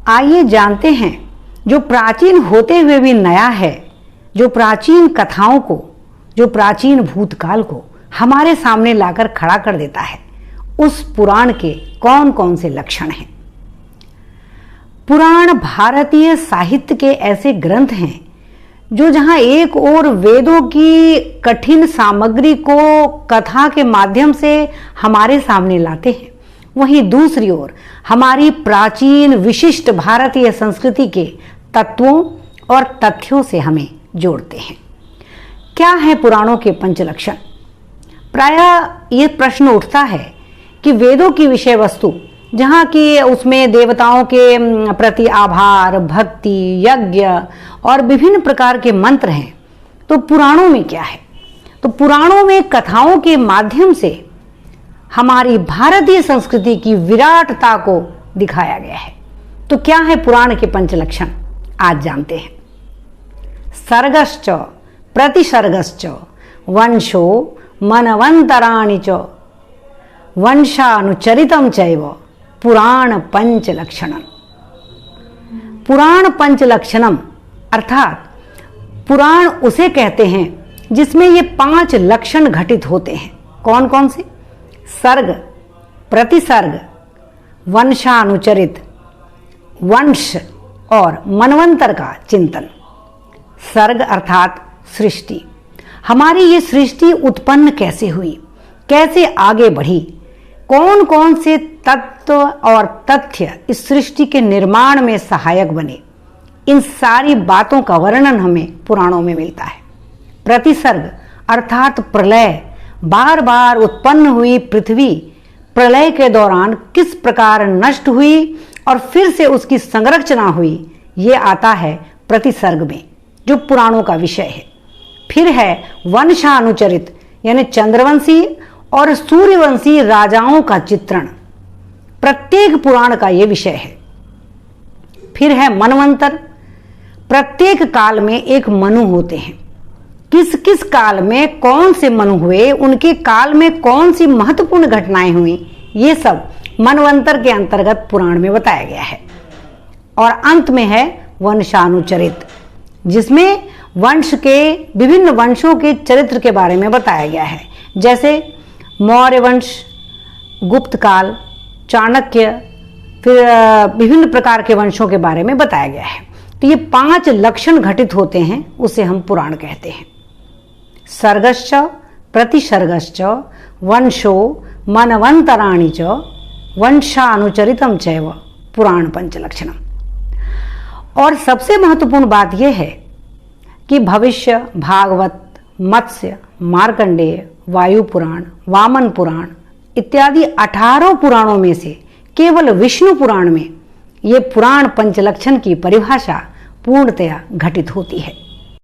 आइए जानते हैं जो प्राचीन होते हुए भी नया है, जो प्राचीन कथाओं को, जो प्राचीन भूतकाल को हमारे सामने लाकर खड़ा कर देता है, उस पुराण के कौन कौन से लक्षण हैं। पुराण भारतीय साहित्य के ऐसे ग्रंथ हैं जो जहां एक ओर वेदों की कठिन सामग्री को कथा के माध्यम से हमारे सामने लाते हैं, वहीं दूसरी ओर हमारी प्राचीन विशिष्ट भारतीय संस्कृति के तत्वों और तथ्यों से हमें जोड़ते हैं। क्या है पुराणों के पंचलक्षण? प्रायः ये प्रश्न उठता है कि वेदों की विषय वस्तु जहाँ की उसमें देवताओं के प्रति आभार, भक्ति, यज्ञ और विभिन्न प्रकार के मंत्र हैं, तो पुराणों में क्या है? तो पुराणों में कथाओं के माध्यम से हमारी भारतीय संस्कृति की विराटता को दिखाया गया है। तो क्या है पुराण के पंचलक्षण? आज जानते हैं। सर्गश्च प्रतिसर्गश्च वंशो मनवंतराणि च वंशानुचरितम चैव पुराण पंचलक्षणम। पुराण पंचलक्षणम अर्थात पुराण उसे कहते हैं जिसमें ये 5 लक्षण घटित होते हैं। कौन कौन से? सर्ग, प्रतिसर्ग, वंशानुचरित, वंश और मनवंतर का चिंतन। सर्ग अर्थात सृष्टि। हमारी ये सृष्टि उत्पन्न कैसे हुई, कैसे आगे बढ़ी, कौन कौन से तत्व और तथ्य इस सृष्टि के निर्माण में सहायक बने, इन सारी बातों का वर्णन हमें पुराणों में मिलता है। प्रतिसर्ग अर्थात प्रलय, बार बार उत्पन्न हुई पृथ्वी प्रलय के दौरान किस प्रकार नष्ट हुई और फिर से उसकी संरचना हुई, ये आता है प्रतिसर्ग में, जो पुराणों का विषय है। फिर है वंशानुचरित, यानी चंद्रवंशी और सूर्यवंशी राजाओं का चित्रण, प्रत्येक पुराण का ये विषय है। फिर है मनवंतर, प्रत्येक काल में एक मनु होते हैं, किस किस काल में कौन से मनु हुए, उनके काल में कौन सी महत्वपूर्ण घटनाएं हुई, ये सब मनवंतर के अंतर्गत पुराण में बताया गया है। और अंत में है वंशानुचरित, जिसमें वंश के विभिन्न वंशों के चरित्र के बारे में बताया गया है, जैसे मौर्य वंश, गुप्त काल, चाणक्य, फिर विभिन्न प्रकार के वंशों के बारे में बताया गया है। तो ये 5 लक्षण घटित होते हैं, उसे हम पुराण कहते हैं। सर्गश्च प्रतिसर्गश्च वंशो मनवंतराणि च वंशानुचरितम चैव पुराण पंचलक्षणम। और सबसे महत्वपूर्ण बात यह है कि भविष्य, भागवत, मत्स्य, मार्कंडेय, वायु पुराण, वामन पुराण इत्यादि 18 पुराणों में से केवल विष्णु पुराण में ये पुराण पंचलक्षण की परिभाषा पूर्णतया घटित होती है।